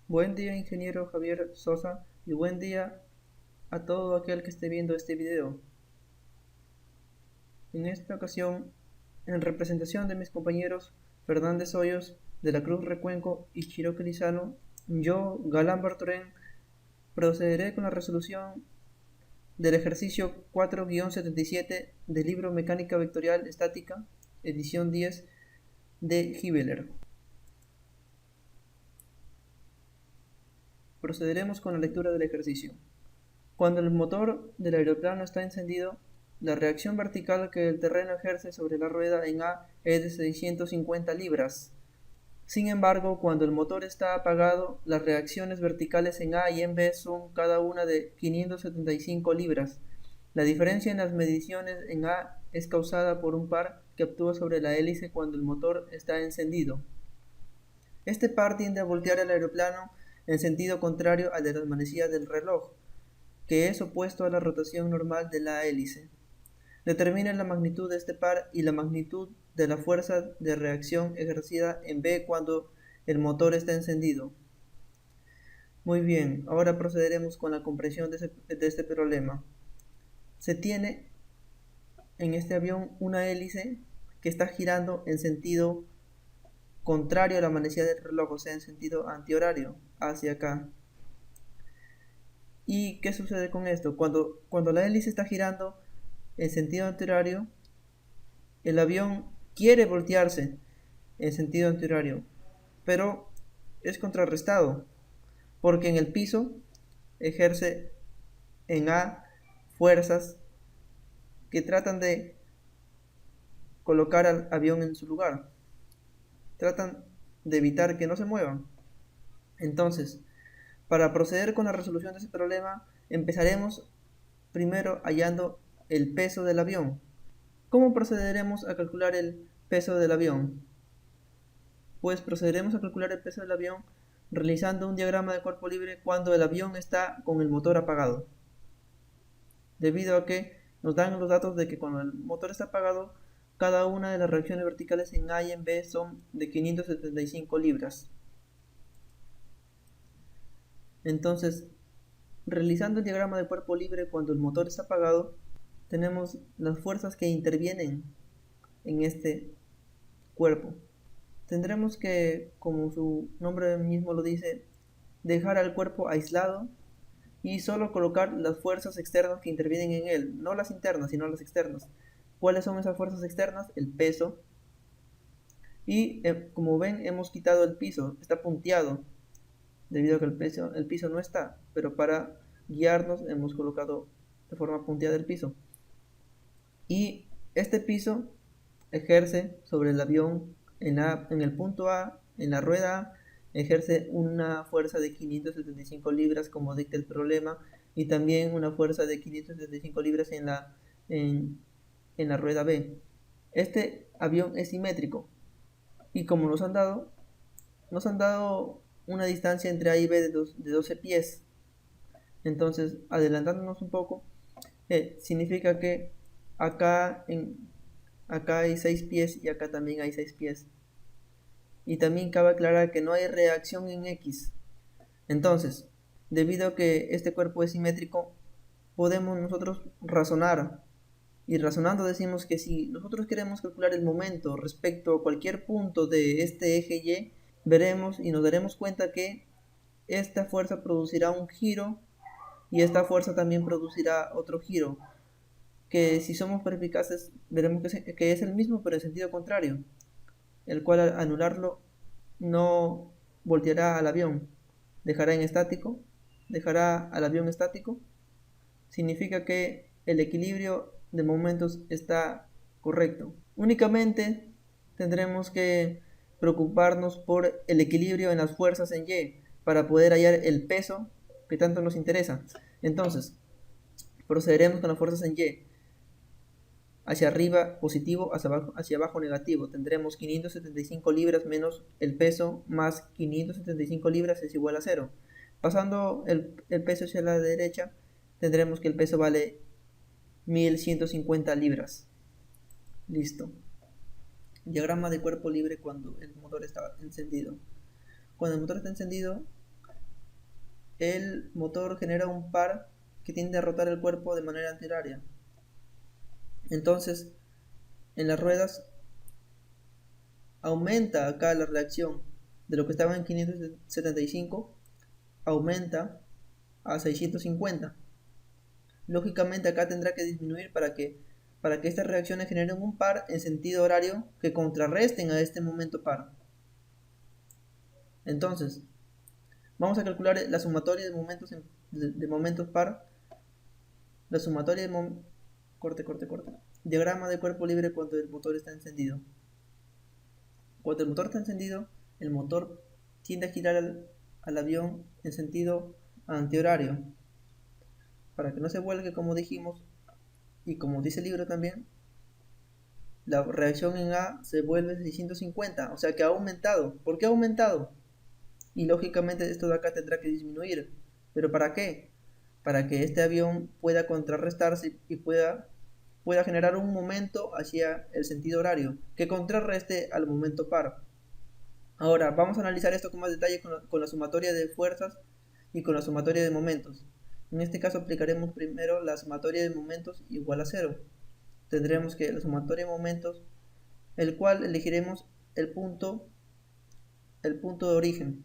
Buen día, ingeniero Javier Sosa, y buen día a todo aquel que esté viendo este video. En esta ocasión, en representación de mis compañeros Fernández Hoyos, de la Cruz Recuenco y Chiroque Lizano, yo, Galán Bartorén, procederé con la resolución del ejercicio 4-77 del libro Mecánica Vectorial Estática, edición 10 de Hibeler. Procederemos con la lectura del ejercicio. Cuando el motor del aeroplano está encendido, la reacción vertical que el terreno ejerce sobre la rueda en A es de 650 libras. Sin embargo, cuando el motor está apagado, las reacciones verticales en A y en B son cada una de 575 libras. La diferencia en las mediciones en A es causada por un par que actúa sobre la hélice cuando el motor está encendido. Este par tiende a voltear el aeroplano en sentido contrario al de las manecillas del reloj, que es opuesto a la rotación normal de la hélice. Determina la magnitud de este par y la magnitud de la fuerza de reacción ejercida en B cuando el motor está encendido. Muy bien, ahora procederemos con la comprensión de este problema. Se tiene en este avión una hélice que está girando en sentido contrario a la manecilla del reloj, o sea, en sentido antihorario, hacia acá. ¿Y qué sucede con esto? Cuando la hélice está girando en sentido antihorario, el avión quiere voltearse en sentido antihorario, pero es contrarrestado, porque en el piso ejerce en A fuerzas que tratan de colocar al avión en su lugar, tratan de evitar que no se muevan. Entonces, para proceder con la resolución de ese problema, empezaremos primero hallando el peso del avión. ¿Cómo procederemos a calcular el peso del avión? Pues procederemos a calcular el peso del avión realizando un diagrama de cuerpo libre cuando el avión está con el motor apagado, debido a que nos dan los datos de que cuando el motor está apagado, cada una de las reacciones verticales en A y en B son de 575 libras. Entonces, realizando el diagrama de cuerpo libre cuando el motor está apagado, tenemos las fuerzas que intervienen en este cuerpo. Tendremos que, como su nombre mismo lo dice, dejar al cuerpo aislado y solo colocar las fuerzas externas que intervienen en él, no las internas, sino las externas. ¿Cuáles son esas fuerzas externas? El peso. Y como ven, hemos quitado el piso, está punteado, debido a que el piso no está, pero para guiarnos hemos colocado de forma punteada el piso. Y este piso ejerce sobre el avión en el punto A, en la rueda A, ejerce una fuerza de 575 libras como dicta el problema, y también una fuerza de 575 libras en la rueda B. Este avión es simétrico y como nos han dado una distancia entre A y B de 12 pies. Entonces, adelantándonos un poco, significa que acá, acá hay 6 pies y acá también hay 6 pies. Y también cabe aclarar que no hay reacción en X. Entonces, debido a que este cuerpo es simétrico, podemos nosotros razonar. Y razonando decimos que si nosotros queremos calcular el momento respecto a cualquier punto de este eje Y, veremos y nos daremos cuenta que esta fuerza producirá un giro y esta fuerza también producirá otro giro, que si somos perspicaces veremos que es el mismo pero en sentido contrario, el cual al anularlo no volteará al avión, dejará al avión estático, significa que el equilibrio de momentos está correcto. Únicamente tendremos que preocuparnos por el equilibrio en las fuerzas en Y para poder hallar el peso que tanto nos interesa. Entonces, procederemos con las fuerzas en Y. Hacia arriba positivo, hacia abajo negativo. Tendremos 575 libras menos el peso más 575 libras es igual a 0. Pasando el peso hacia la derecha, tendremos que el peso vale 1150 libras. Listo. Diagrama de cuerpo libre cuando el motor está encendido. Cuando el motor está encendido, el motor genera un par que tiende a rotar el cuerpo de manera antihoraria. Entonces, en las ruedas aumenta acá la reacción de lo que estaba en 575, aumenta a 650. Lógicamente acá tendrá que disminuir para que estas reacciones generen un par en sentido horario que contrarresten a este momento par. Entonces, vamos a calcular la sumatoria de momentos, de momentos par. La sumatoria de corte. Diagrama de cuerpo libre cuando el motor está encendido. Cuando el motor está encendido, el motor tiende a girar al avión en sentido antihorario. Para que no se vuelque, como dijimos, y como dice el libro también, la reacción en A se vuelve 650, o sea que ha aumentado. ¿Por qué ha aumentado? Y lógicamente esto de acá tendrá que disminuir. ¿Pero para qué? Para que este avión pueda contrarrestarse y pueda generar un momento hacia el sentido horario que contrarreste al momento par. Ahora vamos a analizar esto con más detalle con la sumatoria de fuerzas y con la sumatoria de momentos. En este caso aplicaremos primero la sumatoria de momentos igual a 0. Tendremos que la sumatoria de momentos, el cual elegiremos el punto de origen.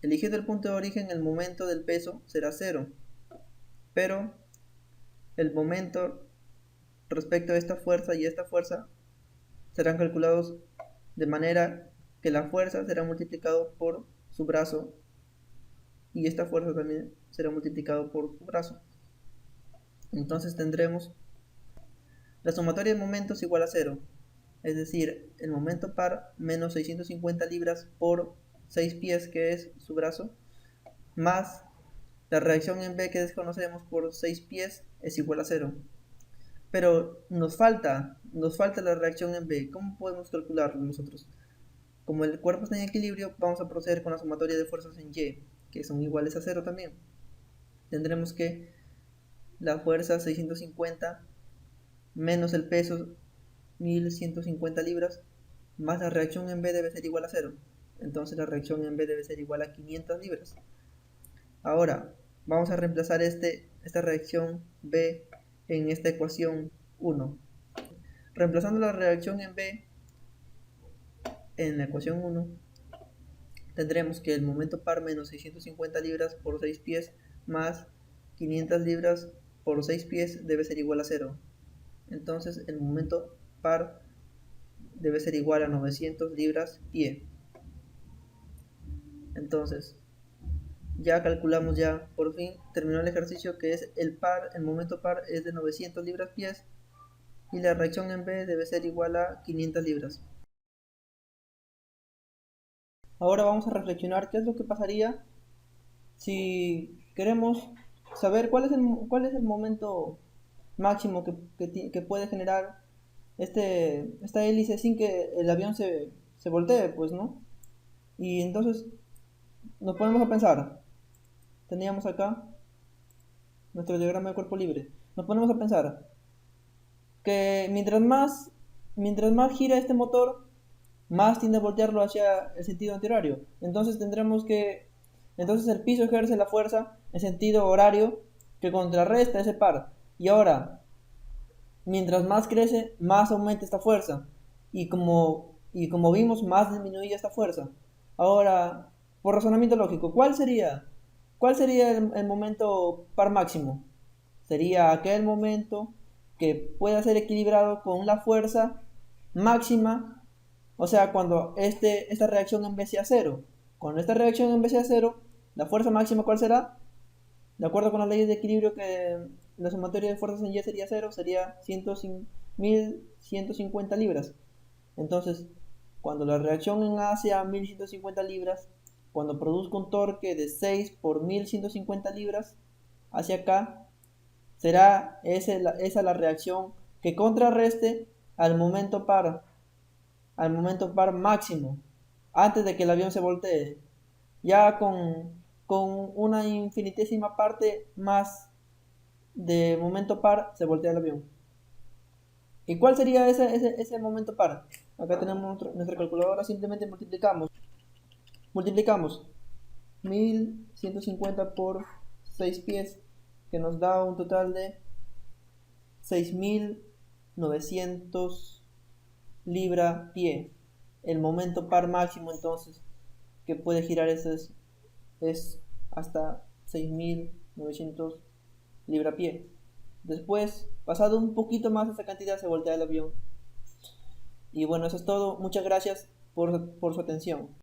Eligiendo el punto de origen, el momento del peso será 0, pero el momento respecto a esta fuerza y esta fuerza serán calculados de manera que la fuerza será multiplicado por su brazo y esta fuerza también será multiplicado por su brazo. Entonces tendremos la sumatoria de momentos igual a 0, es decir, el momento par menos 650 libras por 6 pies, que es su brazo, más la reacción en B que desconocemos por 6 pies es igual a 0. Pero nos falta la reacción en B. ¿Cómo podemos calcularlo nosotros? Como el cuerpo está en equilibrio, vamos a proceder con la sumatoria de fuerzas en Y, que son iguales a 0 también. Tendremos que la fuerza 650 menos el peso 1150 libras más la reacción en B debe ser igual a 0. Entonces la reacción en B debe ser igual a 500 libras. Ahora vamos a reemplazar esta reacción B en esta ecuación 1. Reemplazando la reacción en B en la ecuación 1, tendremos que el momento par menos 650 libras por 6 pies más 500 libras por 6 pies debe ser igual a 0. Entonces el momento par debe ser igual a 900 libras pie. Entonces ya calculamos, ya por fin terminó el ejercicio, que es el momento par es de 900 libras pies y la reacción en B debe ser igual a 500 libras. Ahora vamos a reflexionar qué es lo que pasaría si queremos saber cuál es el momento máximo que puede generar esta hélice sin que el avión se voltee, pues, ¿no? Y entonces nos ponemos a pensar. Teníamos acá nuestro diagrama de cuerpo libre. Nos ponemos a pensar que mientras más gira este motor, más tiende a voltearlo hacia el sentido antihorario. Entonces entonces el piso ejerce la fuerza en sentido horario que contrarresta ese par. Y ahora, mientras más crece, más aumenta esta fuerza. Y como vimos, más disminuye esta fuerza. Ahora, por razonamiento lógico, cuál sería el momento par máximo? Sería aquel momento que pueda ser equilibrado con la fuerza máxima, o sea, cuando esta reacción en vez sea cero. Cuando esta reacción en vez sea cero, la fuerza máxima, ¿cuál será? De acuerdo con las leyes de equilibrio, que la sumatoria de fuerzas en Y sería 0, sería 1150 libras. Entonces, cuando la reacción en A sea 1150 libras, cuando produzca un torque de 6 por 1150 libras hacia acá, será esa la reacción que contrarreste al momento par máximo, antes de que el avión se voltee. Ya con una infinitésima parte más de momento par se voltea el avión. ¿Y cuál sería ese momento par? Acá tenemos nuestra calculadora, simplemente multiplicamos 1150 por 6 pies, que nos da un total de 6900 libra-pie. El momento par máximo entonces que puede girar es hasta 6900 libra-pie. Después, pasado un poquito más de esta cantidad, se voltea el avión. Y bueno, eso es todo. Muchas gracias por su atención.